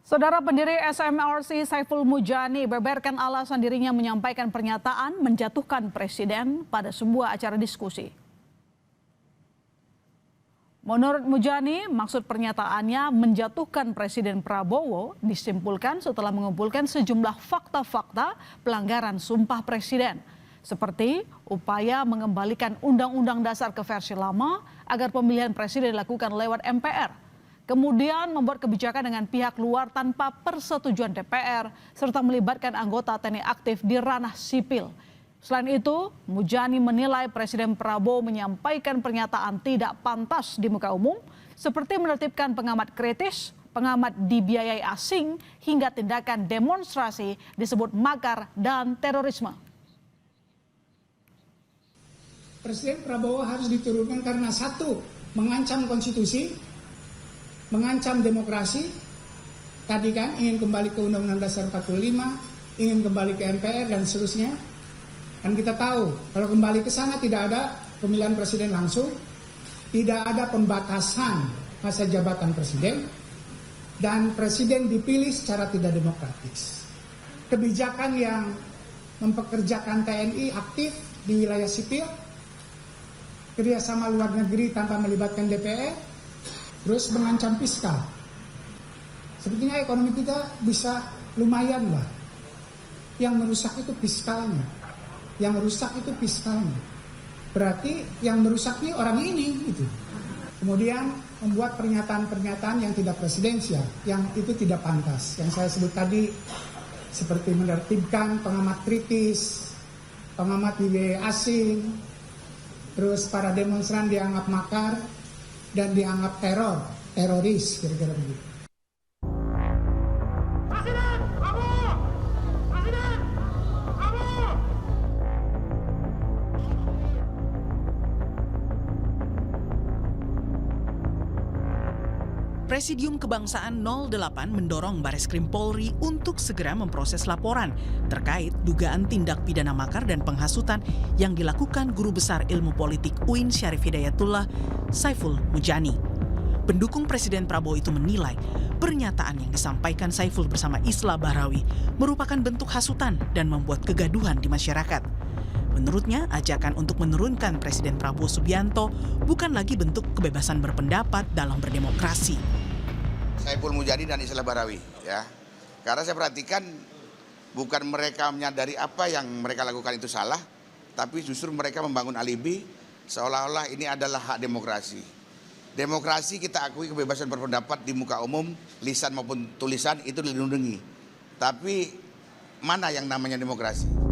Saudara pendiri SMRC Saiful Mujani beberkan alasan dirinya menyampaikan pernyataan menjatuhkan presiden pada sebuah acara diskusi. Menurut Mujani, maksud pernyataannya menjatuhkan Presiden Prabowo disimpulkan setelah mengumpulkan sejumlah fakta-fakta pelanggaran Sumpah Presiden, seperti upaya mengembalikan Undang-Undang Dasar ke versi lama agar pemilihan presiden dilakukan lewat MPR. Kemudian membuat kebijakan dengan pihak luar tanpa persetujuan DPR, serta melibatkan anggota TNI aktif di ranah sipil. Selain itu, Mujani menilai Presiden Prabowo menyampaikan pernyataan tidak pantas di muka umum, seperti menertibkan pengamat kritis, pengamat dibiayai asing, hingga tindakan demonstrasi disebut makar dan terorisme. Presiden Prabowo harus diturunkan karena satu, mengancam konstitusi, mengancam demokrasi. Tadi kan ingin kembali ke Undang-Undang Dasar 45, ingin kembali ke MPR dan seterusnya. Dan kita tahu kalau kembali ke sana tidak ada pemilihan presiden langsung, tidak ada pembatasan masa jabatan presiden, dan presiden dipilih secara tidak demokratis. Kebijakan yang mempekerjakan TNI aktif di wilayah sipil, kerjasama luar negeri tanpa melibatkan DPR, terus mengancam fiskal. Sepertinya ekonomi kita bisa lumayan lah. Yang merusak itu fiskalnya. Yang rusak itu fiskalnya. Berarti yang merusak ini orang ini gitu. Kemudian membuat pernyataan-pernyataan yang tidak presidensial, yang itu tidak pantas. Yang saya sebut tadi seperti menertibkan pengamat kritis, pengamat dibiayai asing, terus para demonstran dianggap makar dan dianggap teroris kira-kira begitu. Presidium Kebangsaan 08 mendorong Bareskrim Polri untuk segera memproses laporan terkait dugaan tindak pidana makar dan penghasutan yang dilakukan Guru Besar Ilmu Politik UIN Syarif Hidayatullah, Saiful Mujani. Pendukung Presiden Prabowo itu menilai pernyataan yang disampaikan Saiful bersama Isla Bahrawi merupakan bentuk hasutan dan membuat kegaduhan di masyarakat. Menurutnya, ajakan untuk menurunkan Presiden Prabowo Subianto bukan lagi bentuk kebebasan berpendapat dalam berdemokrasi. Saiful Mujani dan Isla Bahrawi, ya, karena saya perhatikan bukan mereka menyadari apa yang mereka lakukan itu salah, tapi justru mereka membangun alibi seolah-olah ini adalah hak demokrasi. Demokrasi kita akui kebebasan berpendapat di muka umum, lisan maupun tulisan itu dilindungi. Tapi mana yang namanya demokrasi?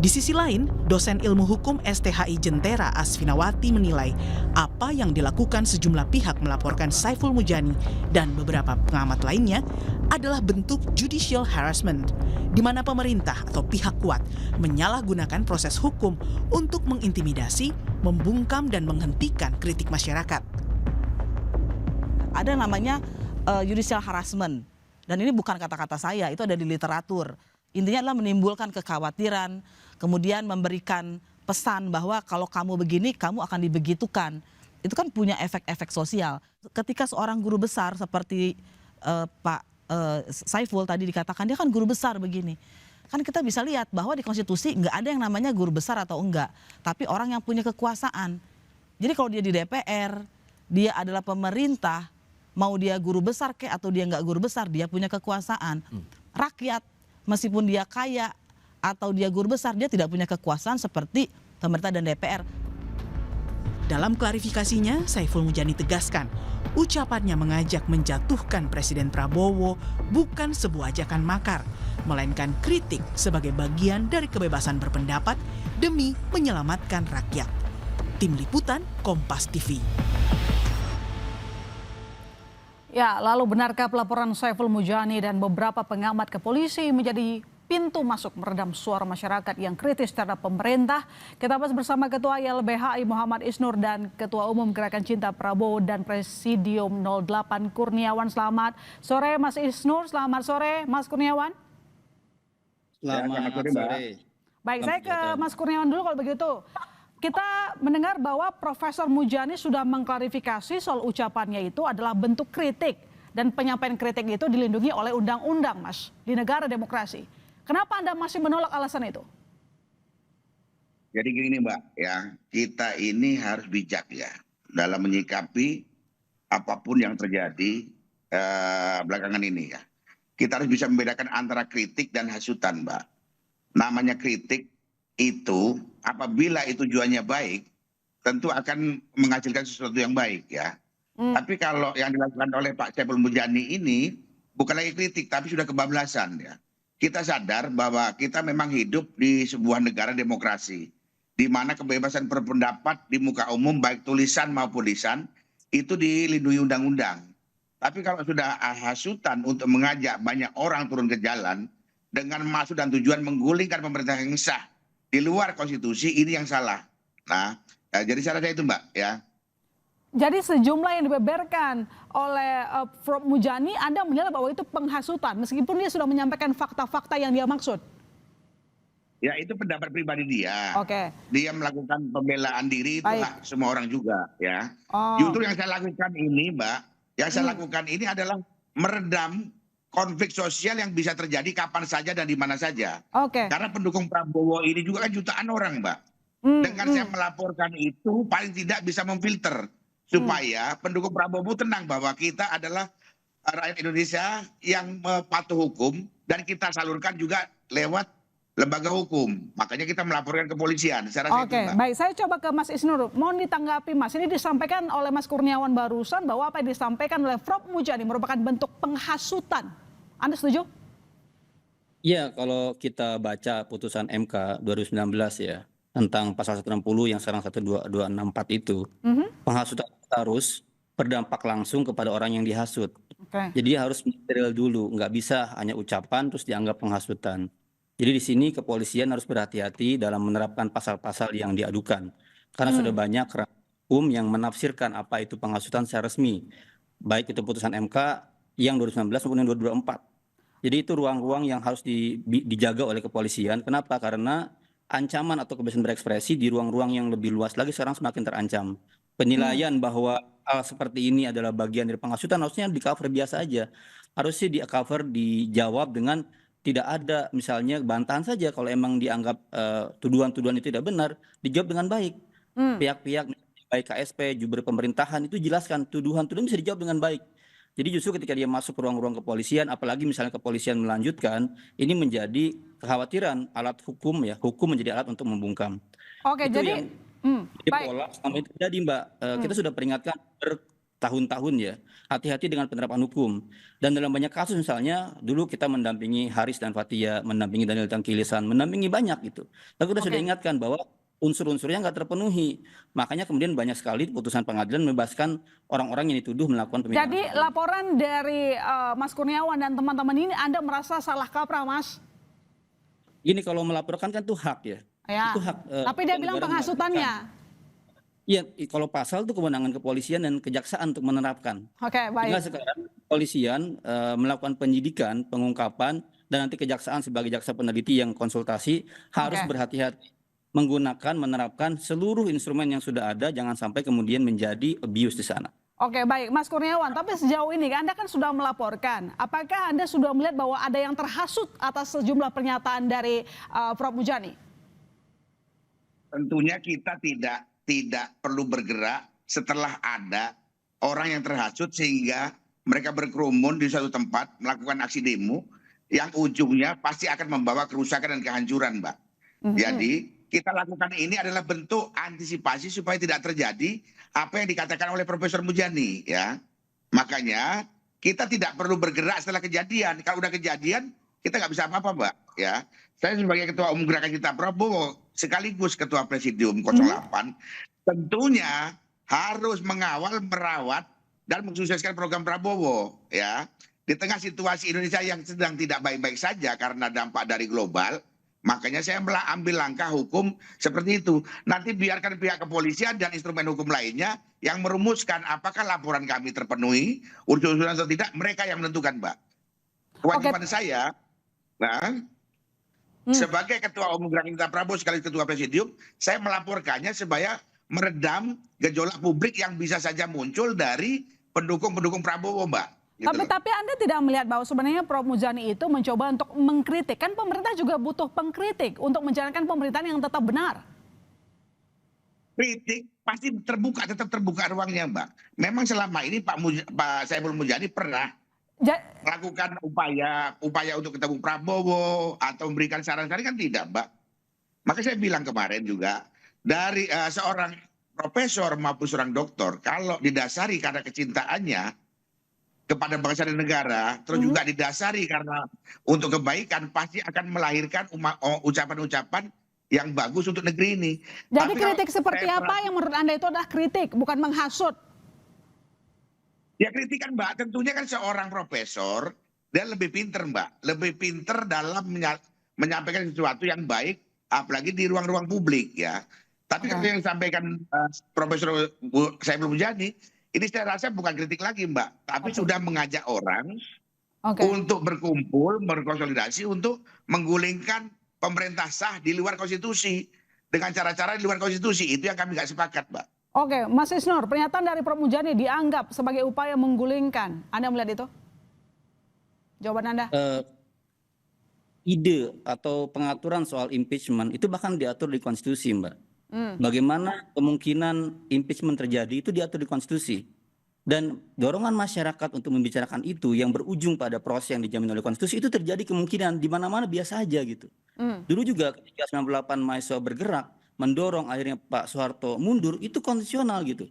Di sisi lain, dosen ilmu hukum STHI Jentera Asfinawati menilai apa yang dilakukan sejumlah pihak melaporkan Saiful Mujani dan beberapa pengamat lainnya adalah bentuk judicial harassment, di mana pemerintah atau pihak kuat menyalahgunakan proses hukum untuk mengintimidasi, membungkam dan menghentikan kritik masyarakat. Ada namanya judicial harassment, dan ini bukan kata-kata saya, itu ada di literatur. Intinya adalah menimbulkan kekhawatiran, kemudian memberikan pesan bahwa kalau kamu begini, kamu akan dibegitukan. Itu kan punya efek-efek sosial. Ketika seorang guru besar seperti Pak Saiful tadi dikatakan, dia kan guru besar begini. Kan kita bisa lihat bahwa di konstitusi nggak ada yang namanya guru besar atau enggak. Tapi orang yang punya kekuasaan. Jadi kalau dia di DPR, dia adalah pemerintah, mau dia guru besar kek atau dia nggak guru besar, dia punya kekuasaan. Rakyat, meskipun dia kaya atau dia guru besar, dia tidak punya kekuasaan seperti pemerintah dan DPR. Dalam klarifikasinya, Saiful Mujani tegaskan, ucapannya mengajak menjatuhkan Presiden Prabowo bukan sebuah ajakan makar, melainkan kritik sebagai bagian dari kebebasan berpendapat demi menyelamatkan rakyat. Tim Liputan Kompas TV. Ya, lalu benarkah pelaporan Saiful Mujani dan beberapa pengamat ke polisi menjadi pintu masuk meredam suara masyarakat yang kritis terhadap pemerintah? Kita bahas bersama Ketua YLBHI Muhammad Isnur dan Ketua Umum Gerakan Cinta Prabowo dan Presidium 08 Kurniawan. Selamat sore Mas Isnur, selamat sore Mas Kurniawan. Selamat sore. Baik, saya ke Mas Kurniawan dulu kalau begitu. Kita mendengar bahwa Profesor Mujani sudah mengklarifikasi soal ucapannya itu adalah bentuk kritik dan penyampaian kritik itu dilindungi oleh undang-undang, Mas, di negara demokrasi. Kenapa Anda masih menolak alasan itu? Jadi gini Mbak, ya kita ini harus bijak ya dalam menyikapi apapun yang terjadi belakangan ini ya. Kita harus bisa membedakan antara kritik dan hasutan, Mbak. Namanya kritik itu apabila itu tujuannya baik, tentu akan menghasilkan sesuatu yang baik ya. Tapi kalau yang dilakukan oleh Pak Saiful Mujani ini bukan lagi kritik, tapi sudah kebablasan ya. Kita sadar bahwa kita memang hidup di sebuah negara demokrasi, di mana kebebasan berpendapat di muka umum baik tulisan maupun lisan itu dilindungi undang-undang. Tapi kalau sudah hasutan untuk mengajak banyak orang turun ke jalan dengan maksud dan tujuan menggulingkan pemerintah yang sah di luar konstitusi, ini yang salah. Nah, jadi saya rasa itu Mbak ya. Jadi sejumlah yang dibeberkan oleh Prof. Mujani, Anda menilai bahwa itu penghasutan meskipun dia sudah menyampaikan fakta-fakta yang dia maksud? Ya itu pendapat pribadi dia. Oke. Dia melakukan pembelaan diri itu hak semua orang juga ya. Oh. Justru yang saya lakukan ini Mbak, yang saya lakukan ini adalah meredam konflik sosial yang bisa terjadi kapan saja dan di mana saja. Oke. Karena pendukung Prabowo ini juga kan jutaan orang Mbak. Dengan saya melaporkan itu paling tidak bisa memfilter supaya pendukung Prabowo tenang bahwa kita adalah rakyat Indonesia yang patuh hukum dan kita salurkan juga lewat lembaga hukum. Makanya kita melaporkan ke kepolisian. Saya rasa itu, Mbak. Baik, saya coba ke Mas Isnur. Mohon ditanggapi Mas, ini disampaikan oleh Mas Kurniawan barusan bahwa apa yang disampaikan oleh Prof. Mujani merupakan bentuk penghasutan. Anda setuju? Iya, kalau kita baca putusan MK 2019 ya, tentang pasal 160 yang sekarang 12264 itu, penghasutan harus berdampak langsung kepada orang yang dihasut. Jadi harus material dulu, nggak bisa hanya ucapan terus dianggap penghasutan. Jadi di sini kepolisian harus berhati-hati dalam menerapkan pasal-pasal yang diadukan. Karena sudah banyak hukum yang menafsirkan apa itu penghasutan secara resmi. Baik itu putusan MK yang 2019 maupun yang 2024. Jadi itu ruang-ruang yang harus dijaga oleh kepolisian. Kenapa? Karena ancaman atau kebebasan berekspresi di ruang-ruang yang lebih luas lagi sekarang semakin terancam. Penilaian bahwa hal seperti ini adalah bagian dari penghasutan harusnya di cover biasa aja. Harusnya di cover dijawab dengan tidak ada misalnya bantahan saja kalau emang dianggap tuduhan-tuduhan itu tidak benar, dijawab dengan baik. Pihak-pihak baik KSP, jubir pemerintahan itu jelaskan tuduhan-tuduhan bisa dijawab dengan baik. Jadi justru ketika dia masuk ke ruang-ruang kepolisian, apalagi misalnya kepolisian melanjutkan, ini menjadi kekhawatiran alat hukum ya, hukum menjadi alat untuk membungkam. Oke, itu jadi baik. Pola selama itu terjadi Mbak. Kita sudah peringatkan bertahun-tahun ya, hati-hati dengan penerapan hukum. Dan dalam banyak kasus misalnya, dulu kita mendampingi Haris dan Fathia, mendampingi Daniel Tangkilisan, mendampingi banyak gitu. Lalu kita sudah ingatkan bahwa unsur-unsurnya nggak terpenuhi. Makanya kemudian banyak sekali putusan pengadilan membebaskan orang-orang yang dituduh melakukan pemilihan. Jadi laporan dari Mas Kurniawan dan teman-teman ini Anda merasa salah kaprah, Mas? Gini, kalau melaporkan kan itu hak ya. Ya. Itu hak. Tapi dia bilang penghasutannya. Iya, kalau pasal itu kewenangan kepolisian dan kejaksaan untuk menerapkan. Oke, baik. Tinggal sekarang kepolisian melakukan penyidikan, pengungkapan, dan nanti kejaksaan sebagai jaksa peneliti yang konsultasi harus berhati-hati menggunakan, menerapkan seluruh instrumen yang sudah ada, jangan sampai kemudian menjadi abuse di sana. Oke, baik. Mas Kurniawan, tapi sejauh ini Anda kan sudah melaporkan. Apakah Anda sudah melihat bahwa ada yang terhasut atas sejumlah pernyataan dari Prof. Mujani? Tentunya kita tidak perlu bergerak setelah ada orang yang terhasut sehingga mereka berkerumun di suatu tempat melakukan aksi demo yang ujungnya pasti akan membawa kerusakan dan kehancuran, Mbak. Jadi kita lakukan ini adalah bentuk antisipasi supaya tidak terjadi apa yang dikatakan oleh Profesor Mujani ya. Makanya kita tidak perlu bergerak setelah kejadian. Kalau udah kejadian kita nggak bisa apa-apa, Mbak ya. Saya sebagai Ketua Umum Gerakan Cinta Prabowo sekaligus Ketua Presidium 08 tentunya harus mengawal, merawat dan mensukseskan program Prabowo ya. Di tengah situasi Indonesia yang sedang tidak baik-baik saja karena dampak dari global, makanya saya ambil langkah hukum seperti itu. Nanti biarkan pihak kepolisian dan instrumen hukum lainnya yang merumuskan apakah laporan kami terpenuhi, unsur-unsuran atau tidak, mereka yang menentukan, Mbak. Kewajiban saya, sebagai Ketua Umum Gerakan Cinta Prabowo sekaligus Ketua Presidium, saya melaporkannya supaya meredam gejolak publik yang bisa saja muncul dari pendukung-pendukung Prabowo, Mbak. gitu loh. Tapi Anda tidak melihat bahwa sebenarnya Prof Muzani itu mencoba untuk mengkritik. Kan pemerintah juga butuh pengkritik untuk menjalankan pemerintahan yang tetap benar. Kritik pasti terbuka, tetap terbuka ruangnya, Mbak. Memang selama ini Pak Saiful Mujani pernah Ja- melakukan upaya untuk ketemu Prabowo atau memberikan saran-saran, kan tidak, Mbak. Maka saya bilang kemarin juga, dari seorang profesor maupun seorang doktor, kalau didasari karena kecintaannya kepada bangsa dan negara, terus juga didasari karena untuk kebaikan, pasti akan melahirkan ucapan-ucapan yang bagus untuk negeri ini. Jadi Tapi kalau kritik seperti saya apa yang menurut Anda itu adalah kritik, bukan menghasut? Ya kritikan, Mbak, tentunya kan seorang profesor, dia lebih pinter, Mbak. Lebih pinter dalam menyampaikan sesuatu yang baik, apalagi di ruang-ruang publik ya. Tapi kalau yang disampaikan Profesor Saiful Mujani, ini saya rasa bukan kritik lagi, Mbak. Tapi sudah mengajak orang untuk berkumpul, berkonsolidasi, untuk menggulingkan pemerintah sah di luar konstitusi. Dengan cara-cara di luar konstitusi, itu yang kami nggak sepakat, Mbak. Oke, Mas Isnur, pernyataan dari Prof Mujani dianggap sebagai upaya menggulingkan. Anda melihat itu? Jawaban Anda? Ide atau pengaturan soal impeachment itu bahkan diatur di konstitusi, Mbak. Bagaimana kemungkinan impeachment terjadi itu diatur di konstitusi. Dan dorongan masyarakat untuk membicarakan itu yang berujung pada proses yang dijamin oleh konstitusi itu terjadi kemungkinan di mana-mana biasa aja gitu. Dulu juga ketika 98 mahasiswa bergerak mendorong akhirnya Pak Soeharto mundur, itu konstitusional gitu.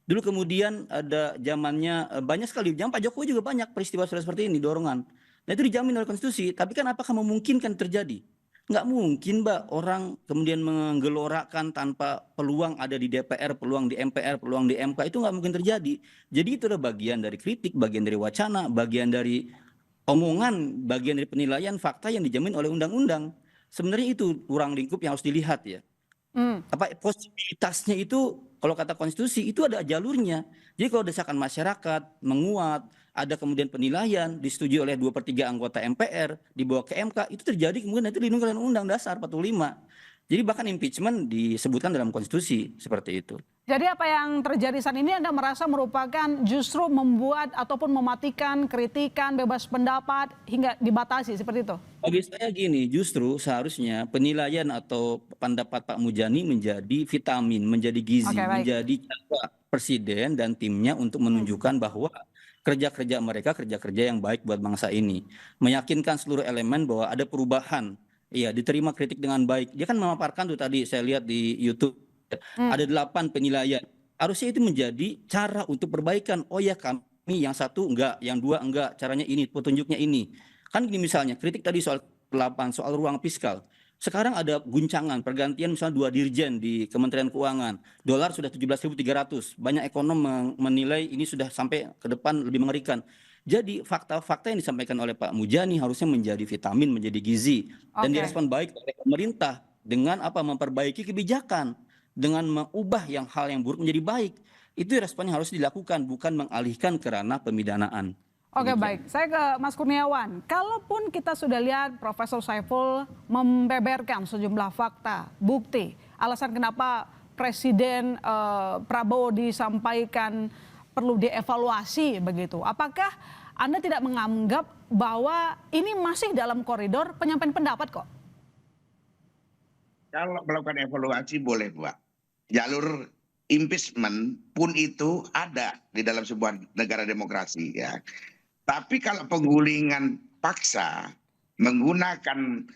Dulu kemudian ada zamannya banyak sekali, zaman Pak Jokowi juga banyak peristiwa seperti ini dorongan. Nah itu dijamin oleh konstitusi, tapi kan apakah memungkinkan terjadi? Nggak mungkin, Mbak, orang kemudian menggelorakan tanpa peluang ada di DPR, peluang di MPR, peluang di MK, itu nggak mungkin terjadi. Jadi itu adalah bagian dari kritik, bagian dari wacana, bagian dari omongan, bagian dari penilaian fakta yang dijamin oleh undang-undang. Sebenarnya itu ruang lingkup yang harus dilihat ya. Apa posibilitasnya itu kalau kata konstitusi itu ada jalurnya. Jadi kalau desakan masyarakat menguat, ada kemudian penilaian disetujui oleh 2/3 anggota MPR dibawa ke MK, itu terjadi kemudian itu dilindungi oleh Undang Dasar 45. Jadi bahkan impeachment disebutkan dalam konstitusi seperti itu. Jadi apa yang terjadi saat ini Anda merasa merupakan justru membuat ataupun mematikan kritikan, bebas pendapat hingga dibatasi seperti itu? Bagi saya gini, justru seharusnya penilaian atau pendapat Pak Mujani menjadi vitamin, menjadi gizi, Oke, baik. menjadi cara Presiden dan timnya untuk menunjukkan bahwa kerja-kerja mereka kerja-kerja yang baik buat bangsa ini. Meyakinkan seluruh elemen bahwa ada perubahan. Iya, diterima kritik dengan baik. Dia kan memaparkan tuh tadi saya lihat di YouTube. Ada 8 penilaian. Harusnya itu menjadi cara untuk perbaikan. Oh ya kami yang satu enggak, yang dua enggak, caranya ini, petunjuknya ini. Kan gini misalnya, kritik tadi soal 8, soal ruang fiskal. Sekarang ada guncangan, pergantian misalnya 2 dirjen di Kementerian Keuangan. Dolar sudah 17.300. Banyak ekonom menilai ini sudah sampai ke depan lebih mengerikan. Jadi fakta-fakta yang disampaikan oleh Pak Mujani harusnya menjadi vitamin, menjadi gizi. Dan direspon baik oleh pemerintah dengan apa memperbaiki kebijakan. Dengan mengubah hal yang buruk menjadi baik. Itu responnya harus dilakukan, bukan mengalihkan ke ranah pemidanaan. Oke, baik, saya ke Mas Kurniawan. Kalaupun kita sudah lihat Profesor Saiful membeberkan sejumlah fakta, bukti, alasan kenapa Presiden Prabowo disampaikan perlu dievaluasi begitu. Apakah Anda tidak menganggap bahwa ini masih dalam koridor penyampaian pendapat kok? Kalau melakukan evaluasi boleh, Mbak. Jalur impeachment pun itu ada di dalam sebuah negara demokrasi ya. Tapi kalau penggulingan paksa menggunakan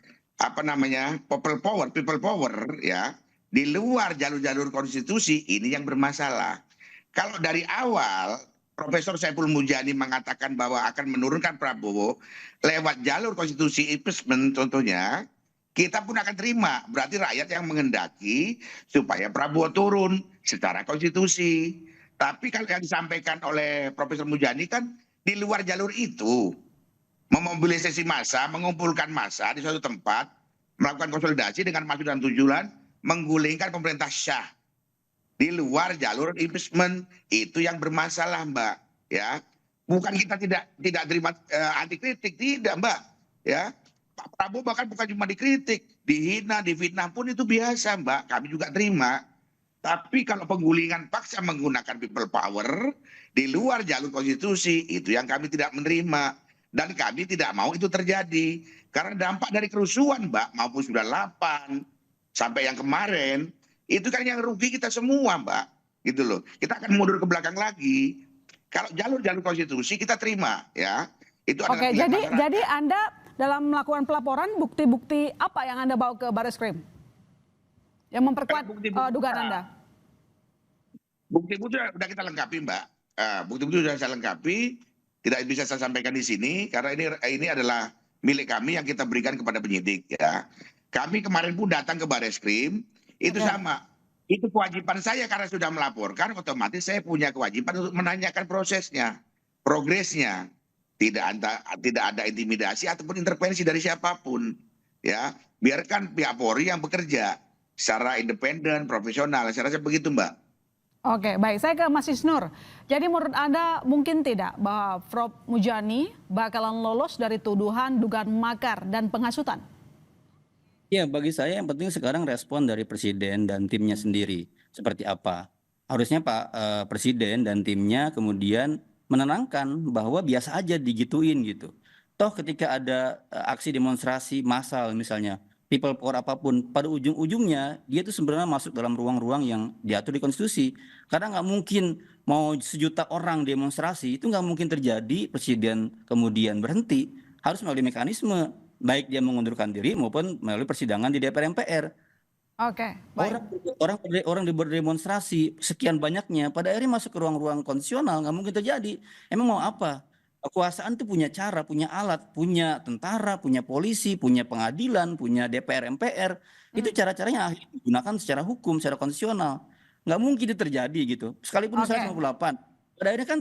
people power ya di luar jalur-jalur konstitusi, ini yang bermasalah. Kalau dari awal Profesor Saiful Mujani mengatakan bahwa akan menurunkan Prabowo lewat jalur konstitusi impeachment contohnya, kita pun akan terima. Berarti rakyat yang menghendaki supaya Prabowo turun secara konstitusi. Tapi kalau yang disampaikan oleh Profesor Mujani kan di luar jalur itu. Memobilisasi massa, mengumpulkan massa di suatu tempat, melakukan konsolidasi dengan maksud dan tujuan menggulingkan pemerintah syah. Di luar jalur impeachment, itu yang bermasalah, Mbak. Ya, bukan kita tidak terima anti kritik, tidak, Mbak. Ya, Pak Prabowo bahkan bukan cuma dikritik, dihina, difitnah pun itu biasa, Mbak. Kami juga terima. Tapi kalau penggulingan paksa menggunakan people power, di luar jalur konstitusi, itu yang kami tidak menerima. Dan kami tidak mau itu terjadi. Karena dampak dari kerusuhan, Mbak, maupun 98, sampai yang kemarin, itu kan yang rugi kita semua, Mbak. Gitu loh. Kita akan mundur ke belakang lagi. Kalau jalur-jalur konstitusi kita terima, ya. Itu adalah Oke, pilihan masyarakat. jadi Anda dalam melakukan pelaporan, bukti-bukti apa yang Anda bawa ke Barreskrim? Yang memperkuat dugaan Anda? Bukti-bukti sudah kita lengkapi, Mbak. Bukti-bukti sudah saya lengkapi, tidak bisa saya sampaikan di sini karena ini adalah milik kami yang kita berikan kepada penyidik, ya. Kami kemarin pun datang ke Barreskrim, itu sama. Itu kewajiban saya karena sudah melaporkan, otomatis saya punya kewajiban untuk menanyakan prosesnya, progresnya. Tidak ada intimidasi ataupun intervensi dari siapapun, ya. Biarkan pihak Polri yang bekerja secara independen, profesional. Saya rasa begitu, Mbak. Oke, baik. Saya ke Mas Isnur. Jadi menurut Anda mungkin tidak bahwa Prof Mujani bakalan lolos dari tuduhan dugaan makar dan penghasutan? Ya, bagi saya yang penting sekarang respon dari Presiden dan timnya sendiri. Seperti apa? Harusnya Pak Presiden dan timnya kemudian menenangkan bahwa biasa aja digituin gitu. Toh ketika ada aksi demonstrasi massal misalnya, people power apapun, pada ujung-ujungnya dia itu sebenarnya masuk dalam ruang-ruang yang diatur di konstitusi. Karena nggak mungkin mau 1 juta orang demonstrasi, itu nggak mungkin terjadi presiden kemudian berhenti. Harus melalui mekanisme, baik dia mengundurkan diri maupun melalui persidangan di DPR MPR. Oke, baik. Orang berdemonstrasi sekian banyaknya, pada akhirnya masuk ke ruang-ruang konstitusional, nggak mungkin terjadi. Emang mau apa? Kekuasaan itu punya cara, punya alat, punya tentara, punya polisi, punya pengadilan, punya DPR, MPR. Itu cara-caranya akhirnya digunakan secara hukum, secara konstitusional. Nggak mungkin itu terjadi gitu. Sekalipun misalnya 98. Pada akhirnya kan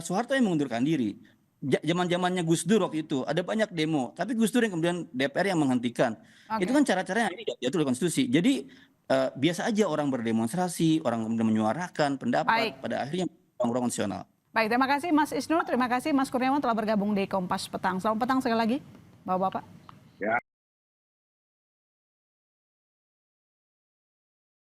Soeharto yang mengundurkan diri. Zaman-zamannya Gus Dur waktu itu, ada banyak demo. Tapi Gus Dur yang kemudian DPR yang menghentikan. Itu kan cara-caranya ini diatur oleh konstitusi. Jadi biasa aja orang berdemonstrasi, orang kemudian menyuarakan pendapat, pada akhirnya ruang-ruang konstitusional. Baik, terima kasih Mas Isnur, terima kasih Mas Kurniawan telah bergabung di Kompas Petang. Selamat petang sekali lagi, Bapak-Bapak.